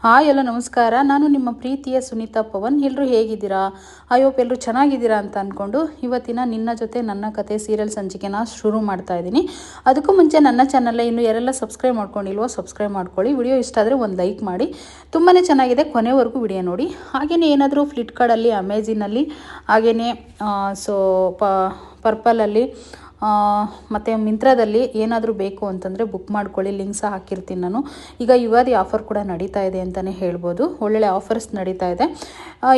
Hi ಎಲ್ಲ ನಮಸ್ಕಾರ. ನಾನು ನಿಮ್ಮ ಪ್ರೀತಿಯ ಸುನೀತಾ ಪವನ್. ಎಲ್ಲರೂ ಹೇಗಿದ್ದೀರಾ? ಐ ಹೋಪ್ ಎಲ್ಲರೂ ಚೆನ್ನಾಗಿದ್ದೀರಾ ಅಂತ ಅಂದ್ಕೊಂಡು ಇವತ್ತಿನ ನಿನ್ನ ಜೊತೆ ನನ್ನ ಕತೆ ಸೀರಿಯಲ್ ಸಂಚಿಕೆನ ಶುರು ಮಾಡ್ತಾ ಇದ್ದೀನಿ. ಅದಕ್ಕೂ ಮುಂಚೆ ನನ್ನ ಚಾನಲ್ನ ಇನ್ನೂ ಯಾರೆಲ್ಲ ಸಬ್ಸ್ಕ್ರೈಬ್ ಮಾಡ್ಕೊಂಡಿಲ್ವೋ ಸಬ್ಸ್ಕ್ರೈಬ್ ಮಾಡ್ಕೊಳ್ಳಿ. ವಿಡಿಯೋ ಇಷ್ಟ ಆದರೆ ಒಂದು ಲೈಕ್ ಮಾಡಿ. ತುಂಬಾ ಚೆನ್ನಾಗಿದೆ, ಕೊನೆವರೆಗೂ ವಿಡಿಯೋ ನೋಡಿ. ಹಾಗೆಯೇ ಏನಾದರೂ ಫ್ಲಿಪ್ಕಾರ್ಟಲ್ಲಿ, ಅಮೆಝಾನಲ್ಲಿ, ಹಾಗೆಯೇ ಪರ್ಪಲಲ್ಲಿ ಮತ್ತು ಮಿಂತ್ರಾದಲ್ಲಿ ಏನಾದರೂ ಬೇಕು ಅಂತಂದರೆ ಬುಕ್ ಮಾಡ್ಕೊಳ್ಳಿ. ಲಿಂಕ್ಸ್ ಹಾಕಿರ್ತೀನಿ ನಾನು. ಈಗ ಯುಗಾದಿ ಆಫರ್ ಕೂಡ ನಡೀತಾ ಇದೆ ಅಂತಲೇ ಹೇಳ್ಬೋದು. ಒಳ್ಳೊಳ್ಳೆ ಆಫರ್ಸ್ ನಡೀತಾ ಇದೆ.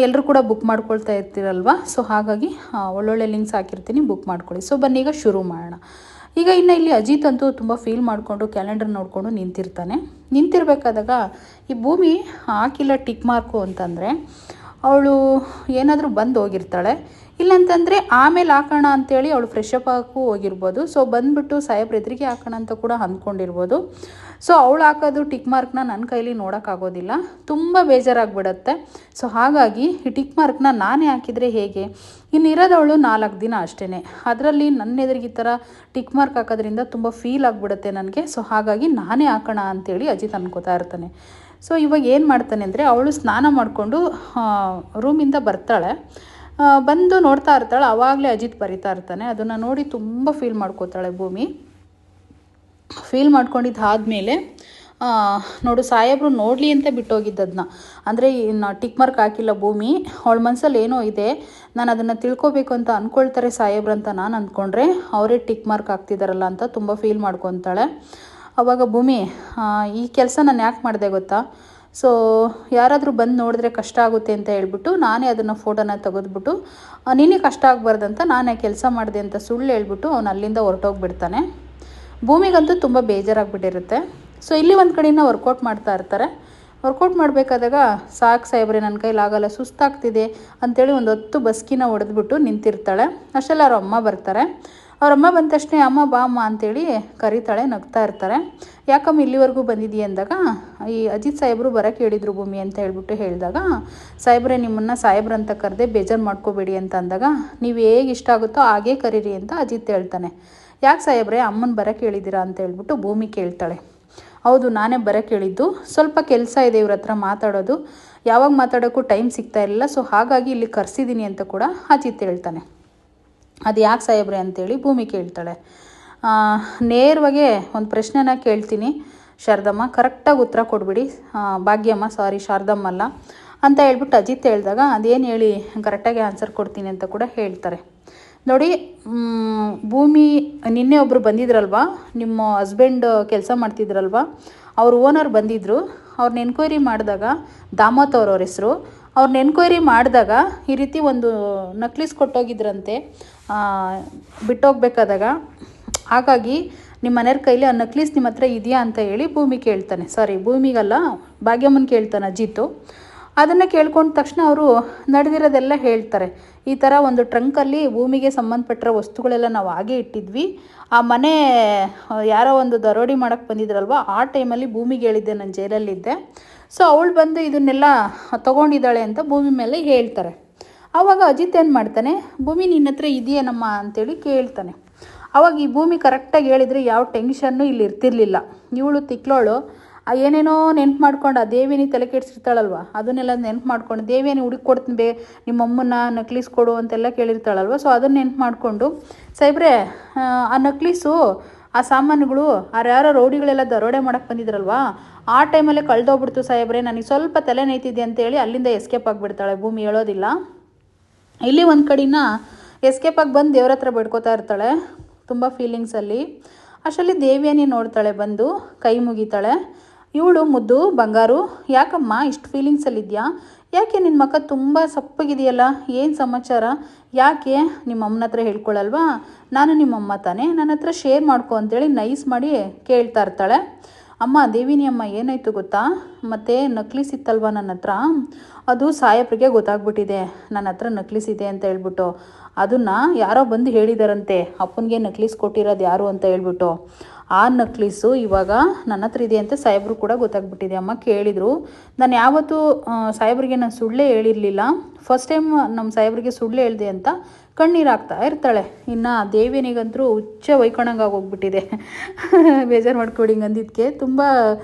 ಎಲ್ಲರೂ ಕೂಡ ಬುಕ್ ಮಾಡ್ಕೊಳ್ತಾ ಇರ್ತೀರಲ್ವ, ಸೊ ಹಾಗಾಗಿ ಒಳ್ಳೊಳ್ಳೆ ಲಿಂಕ್ಸ್ ಹಾಕಿರ್ತೀನಿ, ಬುಕ್ ಮಾಡ್ಕೊಳ್ಳಿ. ಸೊ ಬನ್ನಿ ಈಗ ಶುರು ಮಾಡೋಣ. ಈಗ ಇನ್ನು ಇಲ್ಲಿ ಅಜಿತ್ ಅಂತೂ ತುಂಬ ಫೀಲ್ ಮಾಡಿಕೊಂಡು ಕ್ಯಾಲೆಂಡರ್ ನೋಡಿಕೊಂಡು ನಿಂತಿರಬೇಕಾದಾಗ ಈ ಭೂಮಿ ಹಾಕಿಲ್ಲ ಟಿಕ್ ಮಾರ್ಕು ಅಂತಂದರೆ ಅವಳು ಏನಾದರೂ ಬಂದು ಹೋಗಿರ್ತಾಳೆ. ಇಲ್ಲಂತಂದರೆ ಆಮೇಲೆ ಹಾಕೋಣ ಅಂತೇಳಿ ಅವಳು ಫ್ರೆಶ್ ಅಪ್ ಹಾಕೂ ಹೋಗಿರ್ಬೋದು. ಸೊ ಬಂದುಬಿಟ್ಟು ಸಾಹೇಬ್ರ ಎದುರಿಗೆ ಹಾಕೋಣ ಅಂತ ಕೂಡ ಅಂದ್ಕೊಂಡಿರ್ಬೋದು. ಸೊ ಅವಳು ಹಾಕೋದು ಟಿಕ್ ಮಾರ್ಕ್ನ ನನ್ನ ಕೈಲಿ ನೋಡೋಕ್ಕಾಗೋದಿಲ್ಲ, ತುಂಬ ಬೇಜಾರಾಗಿಬಿಡತ್ತೆ. ಸೊ ಹಾಗಾಗಿ ಈ ಟಿಕ್ ಮಾರ್ಕ್ನ ನಾನೇ ಹಾಕಿದರೆ ಹೇಗೆ? ಇನ್ನಿರೋದವಳು 4 ದಿನ ಅಷ್ಟೇ. ಅದರಲ್ಲಿ ನನ್ನ ಎದುರಿಗೆ ಈ ಥರ ಟಿಕ್ ಮಾರ್ಕ್ ಹಾಕೋದ್ರಿಂದ ತುಂಬ ಫೀಲ್ ಆಗಿಬಿಡುತ್ತೆ ನನಗೆ. ಸೊ ಹಾಗಾಗಿ ನಾನೇ ಹಾಕೋಣ ಅಂತೇಳಿ ಅಜಿತ್ ಅನ್ಕೋತಾ ಇರ್ತಾನೆ. ಸೊ ಇವಾಗ ಏನು ಮಾಡ್ತಾನೆ ಅಂದರೆ, ಅವಳು ಸ್ನಾನ ಮಾಡಿಕೊಂಡು ರೂಮಿಂದ ಬರ್ತಾಳೆ. ಬಂದು ನೋಡ್ತಾ ಇರ್ತಾಳೆ. ಆವಾಗಲೇ ಅಜಿತ್ ಬರಿತಾ ಇರ್ತಾನೆ. ಅದನ್ನು ನೋಡಿ ತುಂಬ ಫೀಲ್ ಮಾಡ್ಕೋತಾಳೆ ಭೂಮಿ. ಫೀಲ್ ಮಾಡ್ಕೊಂಡಿದ್ದಾದಮೇಲೆ ನೋಡು, ಸಾಹೇಬರು ನೋಡಲಿ ಅಂತ ಬಿಟ್ಟೋಗಿದ್ದದನ್ನ, ಅಂದರೆ ಟಿಕ್ ಮಾರ್ಕ್ ಹಾಕಿಲ್ಲ ಭೂಮಿ. ಅವಳ ಮನಸ್ಸಲ್ಲಿ ಏನೋ ಇದೆ, ನಾನು ಅದನ್ನು ತಿಳ್ಕೊಬೇಕು ಅಂತ ಅಂದ್ಕೊಳ್ತಾರೆ ಸಾಹೇಬ್ರು ಅಂತ ನಾನು ಅಂದ್ಕೊಂಡ್ರೆ ಅವರೇ ಟಿಕ್ ಮಾರ್ಕ್ ಹಾಕ್ತಿದ್ದಾರಲ್ಲ ಅಂತ ತುಂಬ ಫೀಲ್ ಮಾಡ್ಕೊತಾಳೆ. ಆವಾಗ ಭೂಮಿ, ಈ ಕೆಲಸ ನಾನು ಯಾಕೆ ಮಾಡಿದೆ ಗೊತ್ತಾ? ಸೊ ಯಾರಾದರೂ ಬಂದು ನೋಡಿದ್ರೆ ಕಷ್ಟ ಆಗುತ್ತೆ ಅಂತ ಹೇಳ್ಬಿಟ್ಟು ನಾನೇ ಅದನ್ನು ಫೋಟೋನ ತೆಗೆದ್ಬಿಟ್ಟು ನಿನಗೆ ಕಷ್ಟ ಆಗಬಾರ್ದಂತ ನಾನೇ ಕೆಲಸ ಮಾಡಿದೆ ಅಂತ ಸುಳ್ಳು ಹೇಳ್ಬಿಟ್ಟು ಅವನು ಅಲ್ಲಿಂದ ಹೊರಟೋಗ್ಬಿಡ್ತಾನೆ. ಭೂಮಿಗಂತೂ ತುಂಬ ಬೇಜಾರಾಗಿಬಿಟ್ಟಿರುತ್ತೆ. ಸೊ ಇಲ್ಲಿ ಒಂದು ಕಡೆಯಿಂದ ವರ್ಕೌಟ್ ಮಾಡ್ತಾ ಇರ್ತಾರೆ. ವರ್ಕೌಟ್ ಮಾಡಬೇಕಾದಾಗ ಸಾಕು ಸಾಹೇಬ್ರೆ, ನನ್ನ ಕೈಲಾಗಲ್ಲ, ಸುಸ್ತಾಗ್ತಿದೆ ಅಂತೇಳಿ ಒಂದು 10 ಬಸ್ಕಿನ ಹೊಡೆದ್ಬಿಟ್ಟು ನಿಂತಿರ್ತಾಳೆ. ಅಷ್ಟೆಲ್ಲ ಅವ್ರ ಅಮ್ಮ ಬರ್ತಾರೆ. ಅವರಮ್ಮ ಬಂದ ತಕ್ಷಣ ಅಮ್ಮ ಬಾ ಅಮ್ಮ ಅಂತೇಳಿ ಕರೀತಾಳೆ, ನಗ್ತಾ ಇರ್ತಾರೆ. ಯಾಕಮ್ಮ ಇಲ್ಲಿವರೆಗೂ ಬಂದಿದ್ದೀಯ ಅಂದಾಗ, ಈ ಅಜಿತ್ ಸಾಹೇಬರು ಬರೋಕ್ಕೆ ಹೇಳಿದರು ಭೂಮಿ ಅಂತ ಹೇಳ್ಬಿಟ್ಟು ಹೇಳಿದಾಗ, ಸಾಹೇಬ್ರೆ ನಿಮ್ಮನ್ನು ಸಾಹೇಬ್ರು ಅಂತ ಕರೆದೆ, ಬೇಜಾರು ಮಾಡ್ಕೋಬೇಡಿ ಅಂತ ಅಂದಾಗ, ನೀವು ಹೇಗೆ ಇಷ್ಟ ಆಗುತ್ತೋ ಹಾಗೇ ಕರೀರಿ ಅಂತ ಅಜಿತ್ ಹೇಳ್ತಾನೆ. ಯಾಕೆ ಸಾಹೇಬ್ರೆ ಅಮ್ಮನ ಬರೋಕ್ಕೆ ಹೇಳಿದ್ದೀರಾ ಅಂತ ಹೇಳ್ಬಿಟ್ಟು ಭೂಮಿ ಕೇಳ್ತಾಳೆ. ಹೌದು, ನಾನೇ ಬರೋಕ್ಕೆ ಹೇಳಿದ್ದು, ಸ್ವಲ್ಪ ಕೆಲಸ ಇದೆ ಇವ್ರ ಹತ್ರ ಮಾತಾಡೋದು, ಯಾವಾಗ ಮಾತಾಡೋಕ್ಕೂ ಟೈಮ್ ಸಿಗ್ತಾ ಇರಲಿಲ್ಲ, ಸೊ ಹಾಗಾಗಿ ಇಲ್ಲಿ ಕರೆಸಿದ್ದೀನಿ ಅಂತ ಕೂಡ ಅಜಿತ್ ಹೇಳ್ತಾನೆ. ಅದು ಯಾಕೆ ಸಾಹೇಬ್ರೆ ಅಂತೇಳಿ ಭೂಮಿ ಕೇಳ್ತಾಳೆ. ನೇರವಾಗಿ ಒಂದು ಪ್ರಶ್ನೆನ ಕೇಳ್ತೀನಿ ಶಾರದಮ್ಮ, ಕರೆಕ್ಟಾಗಿ ಉತ್ತರ ಕೊಡ್ಬಿಡಿ. ಭಾಗ್ಯಮ್ಮ, ಸಾರಿ ಶಾರದಮ್ಮ ಅಲ್ಲ ಅಂತ ಹೇಳ್ಬಿಟ್ಟು ಅಜಿತ್ ಹೇಳಿದಾಗ, ಅದೇನು ಹೇಳಿ ಕರೆಕ್ಟಾಗಿ ಆನ್ಸರ್ ಕೊಡ್ತೀನಿ ಅಂತ ಕೂಡ ಹೇಳ್ತಾರೆ. ನೋಡಿ ಭೂಮಿ, ನಿನ್ನೆ ಒಬ್ಬರು ಬಂದಿದ್ರಲ್ವ, ನಿಮ್ಮ ಹಸ್ಬೆಂಡ್ ಕೆಲಸ ಮಾಡ್ತಿದ್ರಲ್ವ, ಅವ್ರ ಓನರ್ ಬಂದಿದ್ದರು. ಅವ್ರನ್ನ ಎನ್ಕ್ವೈರಿ ಮಾಡಿದಾಗ, ದಾಮೋತ್ ಅವ್ರ ಹೆಸರು, ಅವ್ರನ್ನ ಎನ್ಕ್ವೈರಿ ಮಾಡಿದಾಗ ಈ ರೀತಿ ಒಂದು ನಕ್ಲೀಸ್ ಕೊಟ್ಟೋಗಿದ್ರಂತೆ ಬಿಟ್ಟೋಗ್ಬೇಕಾದಾಗ. ಹಾಗಾಗಿ ನಿಮ್ಮ ಮನೆಯವ್ರ ಕೈಲಿ ಆ ನಕ್ಲೀಸ್ ನಿಮ್ಮ ಹತ್ರ ಇದೆಯಾ ಅಂತ ಹೇಳಿ ಭೂಮಿ ಕೇಳ್ತಾನೆ. ಸಾರಿ, ಭೂಮಿಗಲ್ಲ, ಭಾಗ್ಯಮ್ಮನ ಕೇಳ್ತಾನೆ ಅಜಿತ್ತು. ಅದನ್ನು ಕೇಳ್ಕೊಂಡ ತಕ್ಷಣ ಅವರು ನಡೆದಿರೋದೆಲ್ಲ ಹೇಳ್ತಾರೆ. ಈ ಥರ ಒಂದು ಟ್ರಂಕಲ್ಲಿ ಭೂಮಿಗೆ ಸಂಬಂಧಪಟ್ಟಿರೋ ವಸ್ತುಗಳೆಲ್ಲ ನಾವು ಹಾಗೆ ಇಟ್ಟಿದ್ವಿ. ಆ ಮನೆ ಯಾರೋ ಒಂದು ದರೋಡಿ ಮಾಡೋಕ್ಕೆ ಬಂದಿದ್ರಲ್ವ, ಆ ಟೈಮಲ್ಲಿ ಭೂಮಿಗೆ ಹೇಳಿದ್ದೆ ನಾನು ಜೈಲಲ್ಲಿದ್ದೆ. ಸೊ ಅವಳು ಬಂದು ಇದನ್ನೆಲ್ಲ ತೊಗೊಂಡಿದ್ದಾಳೆ ಅಂತ ಭೂಮಿ ಮೇಲೆ ಹೇಳ್ತಾರೆ. ಆವಾಗ ಅಜಿತ್ ಏನು ಮಾಡ್ತಾನೆ, ಭೂಮಿ ನಿನ್ನ ಹತ್ರ ಇದೆಯೇನಮ್ಮ ಅಂತೇಳಿ ಕೇಳ್ತಾನೆ. ಆವಾಗ ಈ ಭೂಮಿ ಕರೆಕ್ಟಾಗಿ ಹೇಳಿದರೆ ಯಾವ ಟೆನ್ಷನ್ನು ಇಲ್ಲಿ ಇರ್ತಿರ್ಲಿಲ್ಲ. ಇವಳು ತಿಕ್ಲೋಳು ಏನೇನೋ ನೆನ್ಪು ಮಾಡ್ಕೊಂಡು, ಆ ದೇವಿನಿ ತಲೆ ಕೆಡಿಸಿರ್ತಾಳಲ್ವ, ಅದನ್ನೆಲ್ಲ ನೆನ್ಪು ಮಾಡ್ಕೊಂಡು, ದೇವಿನಿ ಹುಡುಕಿ ಕೊಡ್ತೀನಿ ನಿಮ್ಮಮ್ಮನ ನಕ್ಲೀಸ್ ಕೊಡು ಅಂತೆಲ್ಲ ಕೇಳಿರ್ತಾಳಲ್ವ. ಸೊ ಅದನ್ನು ನೆನ್ಪು ಮಾಡಿಕೊಂಡು, ಸಾಹೇಬ್ರೆ ಆ ನಕ್ಲೀಸು, ಆ ಸಾಮಾನುಗಳು ಯಾರೋ ರೌಡಿಗಳೆಲ್ಲ ದರೋಡೆ ಮಾಡೋಕ್ಕೆ ಬಂದಿದ್ರಲ್ವ, ಆ ಟೈಮಲ್ಲೇ ಕಳೆದೋಗ್ಬಿಡ್ತು ಸಾಹೇಬ್ರೆ, ನನಗೆ ಸ್ವಲ್ಪ ತಲೆ ನೈತಿದೆ ಅಂತೇಳಿ ಅಲ್ಲಿಂದ ಎಸ್ಕೇಪ್ ಆಗಿಬಿಡ್ತಾಳೆ ಭೂಮಿ. ಹೇಳೋದಿಲ್ಲ. ಇಲ್ಲಿ ಒಂದು ಕಡೆನ ಎಸ್ಕೇಪ್ ಆಗಿ ಬಂದು ದೇವ್ರ ಹತ್ರ ಬೇಡ್ಕೋತಾ ಇರ್ತಾಳೆ ತುಂಬ ಫೀಲಿಂಗ್ಸಲ್ಲಿ. ಅಷ್ಟರಲ್ಲಿ ದೇವಿಯನ್ನೇ ನೋಡ್ತಾಳೆ, ಬಂದು ಕೈ ಮುಗಿತಾಳೆ. ಇವಳು ಮುದ್ದು ಬಂಗಾರು, ಯಾಕಮ್ಮ ಇಷ್ಟು ಫೀಲಿಂಗ್ಸಲ್ಲಿದೆಯಾ? ಯಾಕೆ ನಿನ್ನ ಮಕ್ಕ ತುಂಬ ಸಪ್ಪಗಿದೆಯಲ್ಲ, ಏನು ಸಮಾಚಾರ? ಯಾಕೆ ನಿಮ್ಮ ಅಮ್ಮನ ಹತ್ರ ಹೇಳ್ಕೊಳ್ಳಲ್ವಾ? ನಾನು ನಿಮ್ಮಮ್ಮ ತಾನೇ, ನನ್ನ ಹತ್ರ ಶೇರ್ ಮಾಡ್ಕೊ ಅಂತೇಳಿ ನೈಸ್ ಮಾಡಿ ಕೇಳ್ತಾ ಇರ್ತಾಳೆ. ಅಮ್ಮ, ದೇವಿನಿ ಅಮ್ಮ, ಏನಾಯಿತು ಗೊತ್ತಾ? ಮತ್ತು ನಕ್ಲೀಸ್ ಇತ್ತಲ್ವ ನನ್ನ ಹತ್ರ, ಅದು ಸಾಹೇಬ್ರಿಗೆ ಗೊತ್ತಾಗ್ಬಿಟ್ಟಿದೆ ನನ್ನ ಹತ್ರ ನಕ್ಲೀಸ್ ಇದೆ ಅಂತ ಹೇಳ್ಬಿಟ್ಟು. ಅದನ್ನು ಯಾರೋ ಬಂದು ಹೇಳಿದಾರಂತೆ, ಅಪ್ಪನಿಗೆ ನಕ್ಲೀಸ್ ಕೊಟ್ಟಿರೋದು ಯಾರು ಅಂತ ಹೇಳ್ಬಿಟ್ಟು. ಆ ನಕ್ಲೀಸು ಇವಾಗ ನನ್ನ ಹತ್ರ ಇದೆ ಅಂತ ಸಾಹೇಬ್ರು ಕೂಡ ಗೊತ್ತಾಗ್ಬಿಟ್ಟಿದೆ ಅಮ್ಮ. ಕೇಳಿದರು. ನಾನು ಯಾವತ್ತೂ ಸಾಹೇಬ್ರಿಗೆ ನಾನು ಸುಳ್ಳೇ ಹೇಳಿರಲಿಲ್ಲ. ಫಸ್ಟ್ ಟೈಮ್ ನಮ್ಮ ಸಾಹೇಬ್ರಿಗೆ ಸುಳ್ಳು ಹೇಳಿದೆ ಅಂತ ಕಣ್ಣೀರು ಹಾಕ್ತಾ ಇರ್ತಾಳೆ. ಇನ್ನು ದೇವಿನಿಗಂತೂ ಹುಚ್ಚ ಹೊಯ್ಕೊಳಂಗೆ ಆಗೋಗ್ಬಿಟ್ಟಿದೆ. ಬೇಜಾರು ಮಾಡ್ಕೊಡಿ ಅಂದಿದ್ದಕ್ಕೆ ತುಂಬ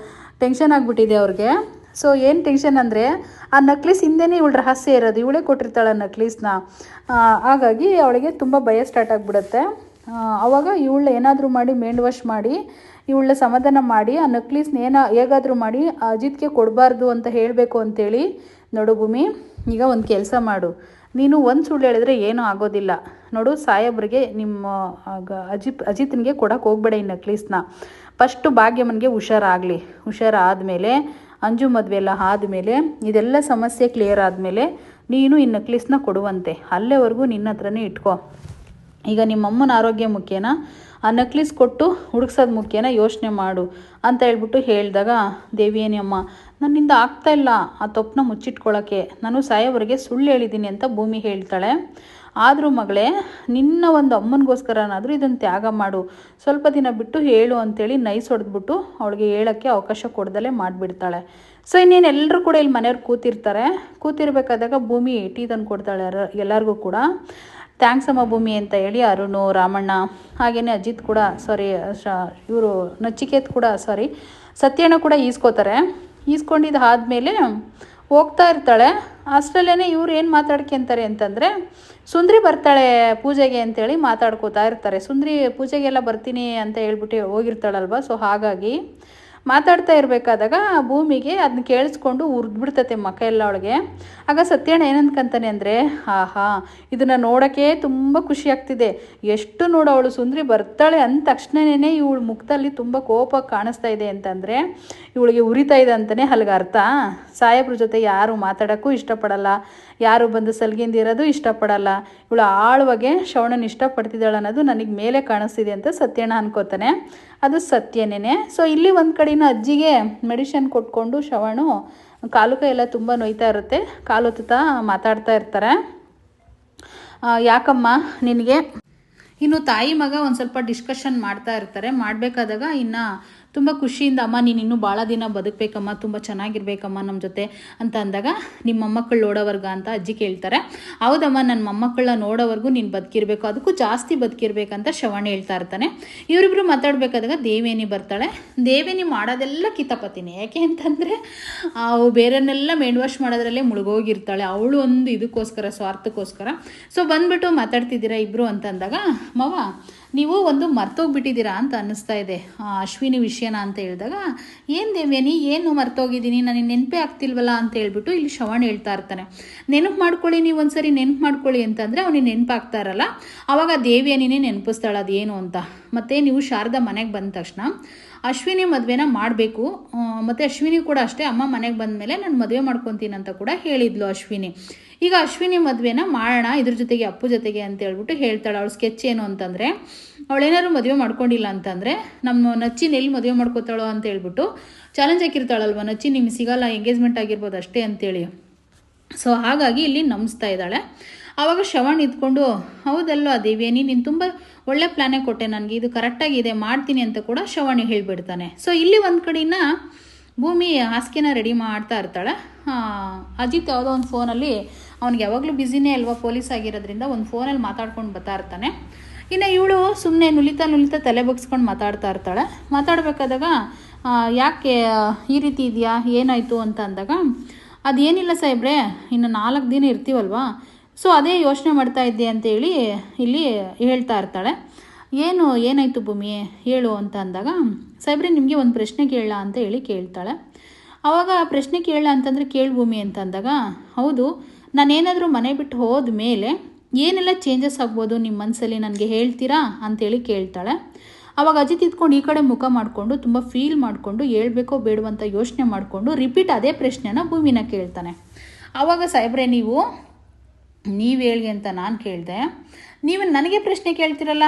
ಟೆನ್ಷನ್ ಆಗಿಬಿಟ್ಟಿದೆ ಅವ್ರಿಗೆ. ಸೊ ಏನು ಟೆನ್ಷನ್ ಅಂದರೆ ಆ ನಕ್ಲೀಸ್ ಹಿಂದೆನೇ ಇವಳು ರಹಸ್ಯ ಇರೋದು, ಇವಳೇ ಕೊಟ್ಟಿರ್ತಾಳೆ ಆ ನಕ್ಲೀಸ್ನ. ಹಾಗಾಗಿ ಅವಳಿಗೆ ತುಂಬ ಭಯ ಸ್ಟಾರ್ಟ್ ಆಗಿಬಿಡುತ್ತೆ. ಆವಾಗ ಇವಳು ಏನಾದರೂ ಮಾಡಿ ಮೈಂಡ್ ವಾಶ್ ಮಾಡಿ ಇವಳ ಸಮಾಧಾನ ಮಾಡಿ ಆ ನಕ್ಲೀಸ್ನ ಹೇಗಾದರೂ ಮಾಡಿ ಅಜಿತ್ಗೆ ಕೊಡಬಾರ್ದು ಅಂತ ಹೇಳಬೇಕು ಅಂತೇಳಿ. ನೋಡು ಭೂಮಿ, ಈಗ ಒಂದು ಕೆಲಸ ಮಾಡು, ನೀನು ಒಂದು ಸುಳ್ಳು ಹೇಳಿದ್ರೆ ಏನೂ ಆಗೋದಿಲ್ಲ. ನೋಡು, ಸಾಹೇಬ್ರಿಗೆ ನಿಮ್ಮ ಅಜಿತ್ನಿಗೆ ಕೊಡೋಕೆ ಹೋಗ್ಬೇಡ ಈ ನಕ್ಲೀಸ್ನ. ಫಸ್ಟು ಭಾಗ್ಯಮ್ಮನಿಗೆ ಹುಷಾರಾದಮೇಲೆ ಅಂಜು ಮದುವೆ ಎಲ್ಲ ಆದಮೇಲೆ ಇದೆಲ್ಲ ಸಮಸ್ಯೆ ಕ್ಲಿಯರ್ ಆದಮೇಲೆ ನೀನು ಈ ನಕ್ಲೀಸ್ನ ಕೊಡುವಂತೆ. ಅಲ್ಲೇವರೆಗೂ ನಿನ್ನ ಹತ್ರನೇ ಇಟ್ಕೋ. ಈಗ ನಿಮ್ಮಮ್ಮನ ಆರೋಗ್ಯ ಮುಖ್ಯನಾ, ಆ ನಕ್ಲೀಸ್ ಕೊಟ್ಟು ಹುಡುಕ್ಸೋದು ಮುಖ್ಯನಾ, ಯೋಚನೆ ಮಾಡು ಅಂತ ಹೇಳ್ಬಿಟ್ಟು ಹೇಳಿದಾಗ, ದೇವಿಯೇನಿ ಅಮ್ಮ ನನ್ನಿಂದ ಆಗ್ತಾಯಿಲ್ಲ ಆ ತಪ್ಪನ್ನ ಮುಚ್ಚಿಟ್ಕೊಳ್ಳೋಕ್ಕೆ, ನಾನು ಸಾಯೋವರೆಗೆ ಸುಳ್ಳು ಹೇಳಿದ್ದೀನಿ ಅಂತ ಭೂಮಿ ಹೇಳ್ತಾಳೆ. ಆದರೂ ಮಗಳೇ, ನಿನ್ನ ಒಂದು ಅಮ್ಮನಿಗೋಸ್ಕರನಾದರೂ ಇದನ್ನು ತ್ಯಾಗ ಮಾಡು, ಸ್ವಲ್ಪ ದಿನ ಬಿಟ್ಟು ಹೇಳು ಅಂತೇಳಿ ನೈಸ್ ಹೊಡೆದ್ಬಿಟ್ಟು ಅವಳಿಗೆ ಹೇಳೋಕ್ಕೆ ಅವಕಾಶ ಕೊಡ್ದಲೇ ಮಾಡಿಬಿಡ್ತಾಳೆ. ಸೊ ಇನ್ನೇನು ಎಲ್ಲರೂ ಕೂಡ ಇಲ್ಲಿ ಮನೆಯವ್ರು ಕೂತಿರ್ಬೇಕಾದಾಗ ಭೂಮಿ ಟೀ ತಂದು ಕೊಡ್ತಾಳೆ ಎಲ್ಲರಿಗೂ ಕೂಡ. ಥ್ಯಾಂಕ್ಸ್ ಅಮ್ಮ ಭೂಮಿ ಅಂತ ಹೇಳಿ ಅರುಣು, ರಾಮಣ್ಣ, ಹಾಗೆಯೇ ಅಜಿತ್ ಕೂಡ ಇವರು ನಚಿಕೇತ್ ಕೂಡ ಸತ್ಯಣ್ಣ ಕೂಡ ಈಸ್ಕೊಂಡಿದ್ದು ಆದಮೇಲೆ ಹೋಗ್ತಾ ಇರ್ತಾಳೆ. ಅಷ್ಟರಲ್ಲೇ ಇವ್ರು ಏನು ಮಾತಾಡ್ಕೊಂತಾರೆ ಅಂತಂದರೆ, ಸುಂದ್ರಿ ಬರ್ತಾಳೆ ಪೂಜೆಗೆ ಅಂತೇಳಿ ಮಾತಾಡ್ಕೋತಾ ಇರ್ತಾರೆ. ಸುಂದ್ರಿ ಪೂಜೆಗೆಲ್ಲ ಬರ್ತೀನಿ ಅಂತ ಹೇಳ್ಬಿಟ್ಟು ಹೋಗಿರ್ತಾಳಲ್ವ. ಸೊ ಹಾಗಾಗಿ ಮಾತಾಡ್ತಾ ಇರಬೇಕಾದಾಗ ಭೂಮಿಗೆ ಅದನ್ನ ಕೇಳಿಸ್ಕೊಂಡು ಉರಿದ್ಬಿಡ್ತತೆ ಮಕ್ಕ ಎಲ್ಲ ಅವಳಿಗೆ. ಆಗ ಸತ್ಯಣ್ಣ ಏನಂದ್ಕಂತಾನೆ ಅಂದರೆ, ಆಹಾ ಇದನ್ನು ನೋಡೋಕ್ಕೆ ತುಂಬ ಖುಷಿ ಆಗ್ತಿದೆ, ಎಷ್ಟು ನೋಡು ಅವಳು ಸುಂದ್ರಿ ಬರ್ತಾಳೆ ಅಂದ ತಕ್ಷಣವೇ ಇವಳು ಮುಖದಲ್ಲಿ ತುಂಬ ಕೋಪ ಕಾಣಿಸ್ತಾ ಇದೆ ಅಂತಂದರೆ ಇವಳಿಗೆ ಉರಿತಾ ಇದೆ ಅಂತಲೇ ಅಲ್ಲಿಗೆ ಅರ್ಥ. ಸಾಹೇಬ್ರ ಜೊತೆ ಯಾರು ಮಾತಾಡೋಕ್ಕೂ ಇಷ್ಟಪಡಲ್ಲ, ಯಾರು ಬಂದು ಸಲ್ಗಿಂದಿರೋದು ಇಷ್ಟಪಡಲ್ಲ, ಇವಳು ಆಳವಾಗಿ ಶ್ರವಣನ ಇಷ್ಟಪಡ್ತಿದ್ದಾಳೆ ಅನ್ನೋದು ನನಗೆ ಮೇಲೆ ಕಾಣಿಸ್ತಿದೆ ಅಂತ ಸತ್ಯಣ್ಣ ಅನ್ಕೋತಾನೆ. ಅದು ಸತ್ಯನೇ. ಸೊ ಇಲ್ಲಿ ಒಂದು ಕಡೆನ ಅಜ್ಜಿಗೆ ಮೆಡಿಷನ್ ಕೊಟ್ಕೊಂಡು ಶ್ರವಣು ಕಾಲು ಕೈ ಎಲ್ಲ ತುಂಬ ನೋಯ್ತಾ ಇರುತ್ತೆ, ಕಾಲು ಹೊತ್ತುತ್ತಾ ಮಾತಾಡ್ತಾ ಇರ್ತಾರೆ. ಯಾಕಮ್ಮ ನಿನಗೆ, ಇನ್ನು ತಾಯಿ ಮಗ ಒಂದು ಸ್ವಲ್ಪ ಡಿಸ್ಕಷನ್ ಮಾಡ್ತಾ ಇರ್ತಾರೆ. ಮಾಡಬೇಕಾದಾಗ ಇನ್ನು ತುಂಬ ಖುಷಿಯಿಂದ, ಅಮ್ಮ ನೀನು ಇನ್ನೂ ಭಾಳ ದಿನ ಬದುಕಬೇಕಮ್ಮ, ತುಂಬ ಚೆನ್ನಾಗಿರ್ಬೇಕಮ್ಮ ನಮ್ಮ ಜೊತೆ ಅಂತ ಅಂದಾಗ, ನಿಮ್ಮ ಮೊಮ್ಮಕ್ಕಳು ನೋಡೋವರ್ಗ ಅಂತ ಅಜ್ಜಿ ಕೇಳ್ತಾರೆ. ಹೌದಮ್ಮ, ನನ್ನ ಮೊಮ್ಮಕ್ಕಳನ್ನ ನೋಡೋವರೆಗೂ ನೀನು ಬದುಕಿರಬೇಕು, ಅದಕ್ಕೂ ಜಾಸ್ತಿ ಬದುಕಿರ್ಬೇಕಂತ ಶ್ರವಣ ಹೇಳ್ತಾ ಇರ್ತಾನೆ. ಇವರಿಬ್ಬರು ಮಾತಾಡಬೇಕಾದಾಗ ದೇವೇನಿ ಬರ್ತಾಳೆ. ದೇವೇನಿ ಮಾಡೋದೆಲ್ಲ ಕಿತಾಪತಿನಿ, ಯಾಕೆ ಅಂತಂದರೆ ಬೇರೆಯನ್ನೆಲ್ಲ ಮೈಂಡ್ ವಾಶ್ ಮಾಡೋದ್ರಲ್ಲೇ ಮುಳುಗೋಗಿರ್ತಾಳೆ. ಅವಳು ಒಂದು ಇದಕ್ಕೋಸ್ಕರ, ಸ್ವಾರ್ಥಕ್ಕೋಸ್ಕರ. ಸೊ ಬಂದುಬಿಟ್ಟು ಮಾತಾಡ್ತಿದ್ದೀರಾ ಇಬ್ಬರು ಅಂತಂದಾಗ, ಮವ ನೀವು ಒಂದು ಮರ್ತೋಗ್ಬಿಟ್ಟಿದ್ದೀರಾ ಅಂತ ಅನ್ನಿಸ್ತಾ ಇದೆ ಅಶ್ವಿನಿ ವಿಷಯನ ಅಂತ ಹೇಳಿದಾಗ, ಏನು ದೇವೇನಿ ಏನು ಮರ್ತೋಗಿದ್ದೀನಿ, ನನಗೆ ನೆನಪೇ ಆಗ್ತಿಲ್ವಲ್ಲ ಅಂತ ಹೇಳ್ಬಿಟ್ಟು ಇಲ್ಲಿ ಶ್ರವಣ ಹೇಳ್ತಾ ಇರ್ತಾನೆ. ನೆನಪು ಮಾಡ್ಕೊಳ್ಳಿ, ನೀವು ಒಂದ್ಸರಿ ನೆನಪು ಮಾಡ್ಕೊಳ್ಳಿ ಅಂತಂದರೆ ಅವನಿಗೆ ನೆನಪಾಗ್ತಾ ಇರಲ್ಲ. ಆವಾಗ ದೇವಿಯನಿನೇ ನೆನಪಿಸ್ತಾಳೆ ಅದೇನು ಅಂತ. ಮತ್ತು ನೀವು ಶಾರದಾ ಮನೆಗೆ ಬಂದ ತಕ್ಷಣ ಅಶ್ವಿನಿ ಮದುವೆನ ಮಾಡಬೇಕು, ಮತ್ತು ಅಶ್ವಿನಿ ಕೂಡ ಅಷ್ಟೇ, ಅಮ್ಮ ಮನೆಗೆ ಬಂದ ಮೇಲೆ ನಾನು ಮದುವೆ ಮಾಡ್ಕೊತೀನಿ ಅಂತ ಕೂಡ ಹೇಳಿದ್ಲು ಅಶ್ವಿನಿ. ಈಗ ಅಶ್ವಿನಿ ಮದುವೆನ ಮಾಡೋಣ ಇದ್ರ ಜೊತೆಗೆ ಅಪ್ಪು ಜೊತೆಗೆ ಅಂತ ಹೇಳ್ಬಿಟ್ಟು ಹೇಳ್ತಾಳೆ. ಅವಳು ಸ್ಕೆಚ್ ಏನು ಅಂತಂದರೆ, ಅವಳೇನಾದ್ರು ಮದುವೆ ಮಾಡ್ಕೊಂಡಿಲ್ಲ ಅಂತಂದರೆ ನಮ್ಮ ನಚ್ಚಿನ ಎಲ್ಲಿ ಮದುವೆ ಮಾಡ್ಕೋತಾಳೋ ಅಂತ ಹೇಳ್ಬಿಟ್ಟು ಚಾಲೆಂಜ್ ಹಾಕಿರ್ತಾಳಲ್ವ, ನಚ್ಚಿ ನಿಮ್ಗೆ ಸಿಗಲ್ಲ, ಎಂಗೇಜ್ಮೆಂಟ್ ಆಗಿರ್ಬೋದು ಅಷ್ಟೇ ಅಂತೇಳಿ. ಸೊ ಹಾಗಾಗಿ ಇಲ್ಲಿ ನಂಬಿಸ್ತಾ ಇದ್ದಾಳೆ. ಆವಾಗ ಶ್ರವಣ್ ಇದ್ಕೊಂಡು, ಹೌದಲ್ವ ದೇವಿಯನಿ, ನೀನು ತುಂಬ ಒಳ್ಳೆ ಪ್ಲ್ಯಾನೇ ಕೊಟ್ಟೆ ನನಗೆ, ಇದು ಕರೆಕ್ಟಾಗಿದೆ, ಮಾಡ್ತೀನಿ ಅಂತ ಕೂಡ ಶ್ರವಣಿ ಹೇಳಿಬಿಡ್ತಾನೆ. ಸೊ ಇಲ್ಲಿ ಒಂದು ಕಡೆನ ಭೂಮಿ ಹಾಸಿಗೆನ ರೆಡಿ ಮಾಡ್ತಾ ಇರ್ತಾಳೆ. ಅಜಿತ್ ಯಾವುದೋ ಒಂದು ಫೋನಲ್ಲಿ, ಅವ್ನಿಗೆ ಯಾವಾಗಲೂ ಬ್ಯುಸಿನೇ ಅಲ್ವಾ, ಪೊಲೀಸ್ ಆಗಿರೋದ್ರಿಂದ ಒಂದು ಫೋನಲ್ಲಿ ಮಾತಾಡ್ಕೊಂಡು ಬರ್ತಾ ಇರ್ತಾನೆ. ಇನ್ನು ಇವಳು ಸುಮ್ಮನೆ ನುಲಿತಾ ತಲೆ ಬಗ್ಸ್ಕೊಂಡು ಮಾತಾಡ್ತಾ ಇರ್ತಾಳೆ. ಮಾತಾಡಬೇಕಾದಾಗ, ಯಾಕೆ ಈ ರೀತಿ ಇದೆಯಾ, ಏನಾಯಿತು ಅಂತ ಅಂದಾಗ, ಅದೇನಿಲ್ಲ ಸಾಹೇಬ್ರೆ, ಇನ್ನು 4 ದಿನ ಇರ್ತೀವಲ್ವಾ, ಸೊ ಅದೇ ಯೋಚನೆ ಮಾಡ್ತಾ ಇದ್ದೆ ಅಂತೇಳಿ ಇಲ್ಲಿ ಹೇಳ್ತಾ ಇರ್ತಾಳೆ. ಏನಾಯಿತು ಭೂಮಿ ಹೇಳು ಅಂತ ಅಂದಾಗ, ಸಾಹೇಬ್ರೆ ನಿಮಗೆ ಒಂದು ಪ್ರಶ್ನೆ ಕೇಳಲ್ಲ ಅಂತ ಹೇಳಿ ಕೇಳ್ತಾಳೆ. ಆವಾಗ ಪ್ರಶ್ನೆ ಕೇಳಲ್ಲ ಅಂತಂದರೆ ಕೇಳು ಭೂಮಿ ಅಂತ ಅಂದಾಗ, ಹೌದು ನಾನೇನಾದರೂ ಮನೆ ಬಿಟ್ಟು ಹೋದ ಮೇಲೆ ಏನೆಲ್ಲ ಚೇಂಜಸ್ ಆಗ್ಬೋದು ನಿಮ್ಮ ಮನಸ್ಸಲ್ಲಿ, ನನಗೆ ಹೇಳ್ತೀರಾ ಅಂತೇಳಿ ಕೇಳ್ತಾಳೆ. ಆವಾಗ ಅಜಿತ್ ಇದ್ಕೊಂಡು ಈ ಕಡೆ ಮುಖ ಮಾಡಿಕೊಂಡು ತುಂಬ ಫೀಲ್ ಮಾಡಿಕೊಂಡು ಹೇಳ್ಬೇಕೋ ಬೇಡವೋ ಅಂತ ಯೋಚನೆ ಮಾಡಿಕೊಂಡು ರಿಪೀಟ್ ಅದೇ ಪ್ರಶ್ನೆನ ಭೂಮಿನ ಕೇಳ್ತಾನೆ. ಆವಾಗ ಸಾಹೇಬ್ರೆ ನೀವು ಹೇಳಿ ಅಂತ ನಾನು ಕೇಳಿದೆ, ನೀವು ನನಗೆ ಪ್ರಶ್ನೆ ಕೇಳ್ತಿರಲ್ಲ,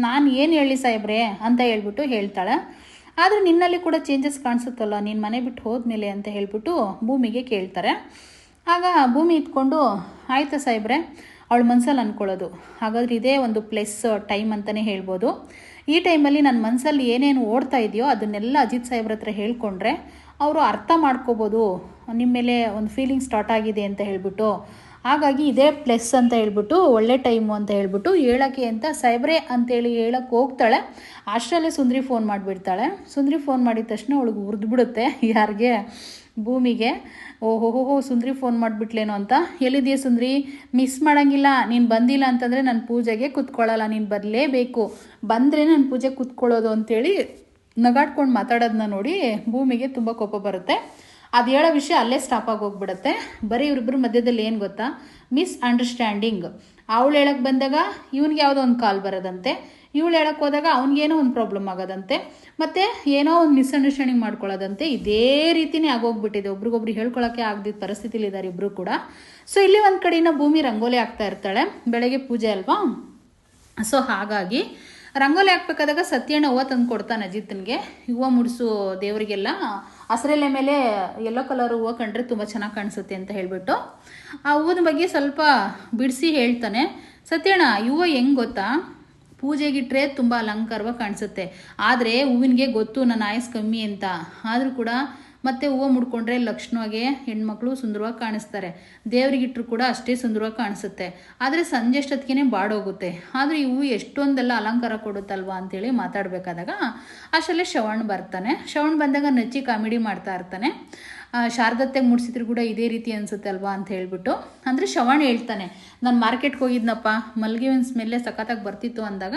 ನಾನು ಏನು ಹೇಳಿ ಸಾಹೇಬ್ರೆ ಅಂತ ಹೇಳ್ಬಿಟ್ಟು ಹೇಳ್ತಾಳೆ. ಆದರೆ ನಿನ್ನಲ್ಲಿ ಕೂಡ ಚೇಂಜಸ್ ಕಾಣಿಸುತ್ತಲ್ಲ ನೀನು ಮನೆ ಬಿಟ್ಟು ಹೋದ್ಮೇಲೆ ಅಂತ ಹೇಳ್ಬಿಟ್ಟು ಭೂಮಿಗೆ ಕೇಳ್ತಾರೆ. ಆಗ ಭೂಮಿ ಇದ್ಕೊಂಡು, ಆಯಿತಾ ಸಾಹೇಬ್ರೆ, ಅವಳ ಮನಸ್ಸಲ್ಲಿ ಅಂದ್ಕೊಳ್ಳೋದು, ಹಾಗಾದ್ರೆ ಇದೇ ಒಂದು ಪ್ಲಸ್ ಟೈಮ್ ಅಂತಲೇ ಹೇಳ್ಬೋದು. ಈ ಟೈಮಲ್ಲಿ ನನ್ನ ಮನಸ್ಸಲ್ಲಿ ಏನೇನು ಓಡ್ತಾ ಇದೆಯೋ ಅದನ್ನೆಲ್ಲ ಅಜಿತ್ ಸಾಹೇಬ್ರ ಹತ್ರ ಹೇಳ್ಕೊಂಡ್ರೆ ಅವರು ಅರ್ಥ ಮಾಡ್ಕೋಬೋದು ನಿಮ್ಮ ಮೇಲೆ ಒಂದು ಫೀಲಿಂಗ್ ಸ್ಟಾರ್ಟ್ ಆಗಿದೆ ಅಂತ ಹೇಳ್ಬಿಟ್ಟು. ಹಾಗಾಗಿ ಇದೇ ಪ್ಲಸ್ ಅಂತ ಹೇಳ್ಬಿಟ್ಟು, ಒಳ್ಳೆ ಟೈಮು ಅಂತ ಹೇಳ್ಬಿಟ್ಟು ಹೇಳೋಕ್ಕೆ ಅಂತ ಸಾಹೇಬ್ರೆ ಅಂತೇಳಿ ಹೇಳಕ್ಕೆ ಹೋಗ್ತಾಳೆ. ಅಷ್ಟರಲ್ಲೇ ಸುಂದ್ರಿ ಫೋನ್ ಮಾಡಿಬಿಡ್ತಾಳೆ. ಸುಂದ್ರಿ ಫೋನ್ ಮಾಡಿದ ತಕ್ಷಣ ಅವಳಿಗೆ ಉರಿದ್ಬಿಡುತ್ತೆ, ಯಾರಿಗೆ ಭೂಮಿಗೆ. ಓಹೋಹೋ ಸುಂದ್ರಿ ಫೋನ್ ಮಾಡಿಬಿಟ್ಲೇನೋ ಅಂತ. ಎಲ್ಲಿದೆಯಾ ಸುಂದ್ರಿ? ಮಿಸ್ ಮಾಡೋಂಗಿಲ್ಲ, ನೀನು ಬಂದಿಲ್ಲ ಅಂತಂದರೆ ನನ್ನ ಪೂಜೆಗೆ ಕೂತ್ಕೊಳ್ಳಲ್ಲ, ನೀನು ಬರಲೇಬೇಕು, ಬಂದರೆ ನನ್ನ ಪೂಜೆ ಕೂತ್ಕೊಳ್ಳೋದು ಅಂತೇಳಿ ನಗಾಡ್ಕೊಂಡು ಮಾತಾಡೋದನ್ನ ನೋಡಿ ಭೂಮಿಗೆ ತುಂಬ ಕೋಪ ಬರುತ್ತೆ. ಅದು ಹೇಳೋ ವಿಷಯ ಅಲ್ಲೇ ಸ್ಟಾಪ್ ಆಗಿ ಹೋಗ್ಬಿಡುತ್ತೆ. ಬರೀ ಇವರಿಬ್ಬರ ಮಧ್ಯದಲ್ಲಿ ಏನು ಗೊತ್ತಾ, ಮಿಸ್ ಅಂಡರ್ಸ್ಟ್ಯಾಂಡಿಂಗ್. ಅವಳು ಹೇಳಕ್ಕೆ ಬಂದಾಗ ಇವನಿಗೆ ಯಾವುದೋ ಒಂದು ಕಾಲ್ ಬರೋದಂತೆ, ಇವಳು ಹೇಳಕ್ಕೆ ಹೋದಾಗ ಅವ್ನಿಗೇನೋ ಒಂದು ಪ್ರಾಬ್ಲಮ್ ಆಗೋದಂತೆ, ಮತ್ತು ಏನೋ ಒಂದು ಮಿಸ್ಅಂಡರ್ಸ್ಟ್ಯಾಂಡಿಂಗ್ ಮಾಡ್ಕೊಳ್ಳೋದಂತೆ. ಇದೇ ರೀತಿಯೇ ಆಗೋಗ್ಬಿಟ್ಟಿದೆ, ಒಬ್ರಿಗೊಬ್ರು ಹೇಳ್ಕೊಳ್ಳೋಕ್ಕೆ ಆಗದಿದ್ದ ಪರಿಸ್ಥಿತಿಲಿದ್ದಾರೆ ಇಬ್ಬರು ಕೂಡ. ಸೊ ಇಲ್ಲಿ ಒಂದು ಕಡೆಯಿಂದ ಭೂಮಿ ರಂಗೋಲಿ ಹಾಕ್ತಾ ಇರ್ತಾಳೆ, ಬೆಳಗ್ಗೆ ಪೂಜೆ ಅಲ್ವಾ. ಸೊ ಹಾಗಾಗಿ ರಂಗೋಲಿ ಹಾಕ್ಬೇಕಾದಾಗ ಸತ್ಯಣ್ಣ ಹೂವು ತಂದು ಕೊಡ್ತಾನೆ ಅಜಿತ್ನಿಗೆ. ಹೂವು ಮುಡಿಸು ದೇವರಿಗೆಲ್ಲ, ಹಸಿರೆಲೆ ಮೇಲೆ ಯೆಲ್ಲೋ ಕಲರ್ ಹೂವು ಕಂಡ್ರೆ ತುಂಬ ಚೆನ್ನಾಗಿ ಕಾಣಿಸುತ್ತೆ ಅಂತ ಹೇಳಿಬಿಟ್ಟು ಆ ಹೂವದ ಬಗ್ಗೆ ಸ್ವಲ್ಪ ಬಿಡಿಸಿ ಹೇಳ್ತಾನೆ. ಸತ್ಯಣ್ಣ, ಈ ಹೂವು ಹೆಂಗೆ ಗೊತ್ತಾ, ಪೂಜೆಗಿಟ್ರೆ ತುಂಬ ಅಲಂಕಾರವಾಗಿ ಕಾಣಿಸುತ್ತೆ, ಆದರೆ ಹೂವಿನಿಗೆ ಗೊತ್ತು ನನ್ನ ಆಯಸ್ ಕಮ್ಮಿ ಅಂತ, ಆದರೂ ಕೂಡ ಮತ್ತು ಹೂವು ಮುಡ್ಕೊಂಡ್ರೆ ಲಕ್ಷಣವಾಗಿ ಹೆಣ್ಮಕ್ಳು ಸುಂದರವಾಗಿ ಕಾಣಿಸ್ತಾರೆ, ದೇವರಿಗಿಟ್ರು ಕೂಡ ಅಷ್ಟೇ ಸುಂದರವಾಗಿ ಕಾಣಿಸುತ್ತೆ, ಆದರೆ ಸಂಜೆ ಅಷ್ಟೊತ್ತಿಗೆ ಬಾಡೋಗುತ್ತೆ, ಆದರೆ ಈ ಹೂವು ಎಷ್ಟೊಂದೆಲ್ಲ ಅಲಂಕಾರ ಕೊಡುತ್ತಲ್ವಾ ಅಂತೇಳಿ ಮಾತಾಡಬೇಕಾದಾಗ ಅಷ್ಟಲ್ಲೇ ಶ್ರವಣ್ ಬರ್ತಾನೆ. ಶ್ರವಣ್ ಬಂದಾಗ ನಚ್ಚಿ ಕಾಮಿಡಿ ಮಾಡ್ತಾ ಇರ್ತಾನೆ. ಶಾರದತ್ತೆಗೆ ಮುಡಿಸಿದ್ರು ಕೂಡ ಇದೇ ರೀತಿ ಅನಿಸುತ್ತೆ ಅಲ್ವಾ ಅಂತ ಹೇಳ್ಬಿಟ್ಟು. ಅಂದರೆ ಶ್ರವಣ್ ಹೇಳ್ತಾನೆ, ನಾನು ಮಾರ್ಕೆಟ್ಗೆ ಹೋಗಿದ್ನಪ್ಪ, ಮಲ್ಲಿಗೆ ಹೂವಿನ ಸ್ಮೆಲ್ಲೇ ಸಖತ್ತಾಗಿ ಬರ್ತಿತ್ತು ಅಂದಾಗ,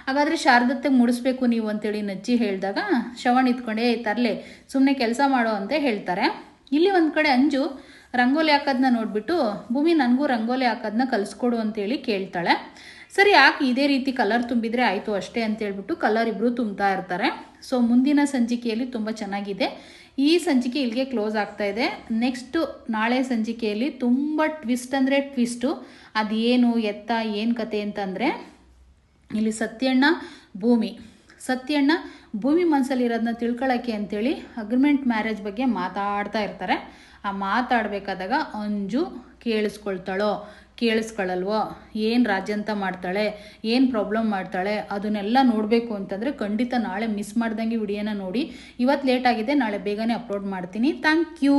ಹಾಗಾದರೆ ಶಾರದತ್ತೆಗೆ ಮುಡಿಸ್ಬೇಕು ನೀವು ಅಂತೇಳಿ ನಚ್ಚಿ ಹೇಳಿದಾಗ ಶ್ರವಣ್ ಇತ್ಕೊಂಡೆ ತರಲೆ ಸುಮ್ಮನೆ ಕೆಲಸ ಮಾಡೋ ಅಂತ ಹೇಳ್ತಾರೆ. ಇಲ್ಲಿ ಒಂದು ಕಡೆ ಅಂಜು ರಂಗೋಲಿ ಹಾಕೋದನ್ನ ನೋಡಿಬಿಟ್ಟು, ಭೂಮಿ ನನಗೂ ರಂಗೋಲಿ ಹಾಕೋದನ್ನ ಕಲಿಸ್ಕೊಡು ಅಂತೇಳಿ ಕೇಳ್ತಾಳೆ. ಸರಿ ಯಾಕೆ ಇದೇ ರೀತಿ ಕಲರ್ ತುಂಬಿದರೆ ಆಯಿತು ಅಷ್ಟೇ ಅಂತೇಳ್ಬಿಟ್ಟು ಕಲರ್ ಇಬ್ಬರು ತುಂಬ್ತಾ ಇರ್ತಾರೆ. ಸೊ ಮುಂದಿನ ಸಂಚಿಕೆಯಲ್ಲಿ ತುಂಬ ಚೆನ್ನಾಗಿದೆ. ಈ ಸಂಚಿಕೆ ಇಲ್ಲಿಗೆ ಕ್ಲೋಸ್ ಆಗ್ತಾ ಇದೆ. ನೆಕ್ಸ್ಟು ನಾಳೆ ಸಂಚಿಕೆಯಲ್ಲಿ ತುಂಬ ಟ್ವಿಸ್ಟ್ ಅಂದರೆ ಟ್ವಿಸ್ಟು, ಅದೇನು ಎತ್ತ ಏನು ಕತೆ ಅಂತಂದರೆ, ಇಲ್ಲಿ ಸತ್ಯಣ್ಣ ಭೂಮಿ ಮನಸ್ಸಲ್ಲಿರೋದನ್ನ ತಿಳ್ಕೊಳ್ಳೋಕ್ಕೆ ಅಂತೇಳಿ ಅಗ್ರಿಮೆಂಟ್ ಮ್ಯಾರೇಜ್ ಬಗ್ಗೆ ಮಾತಾಡ್ತಾ ಇರ್ತಾರೆ. ಆ ಮಾತಾಡಬೇಕಾದಾಗ ಅಂಜು ಕೇಳಿಸ್ಕೊಳ್ಳಲ್ವೋ, ಏನು ರಾಜ್ಯಂತ ಮಾಡ್ತಾಳೆ, ಏನು ಪ್ರಾಬ್ಲಮ್ ಮಾಡ್ತಾಳೆ, ಅದನ್ನೆಲ್ಲ ನೋಡಬೇಕು ಅಂತಂದರೆ ಖಂಡಿತ ನಾಳೆ ಮಿಸ್ ಮಾಡ್ದಂಗೆ ವಿಡಿಯೋನ ನೋಡಿ. ಇವತ್ತು ಲೇಟ್ ಆಗಿದೆ, ನಾಳೆ ಬೇಗನೆ ಅಪ್ಲೋಡ್ ಮಾಡ್ತೀನಿ. Thank you.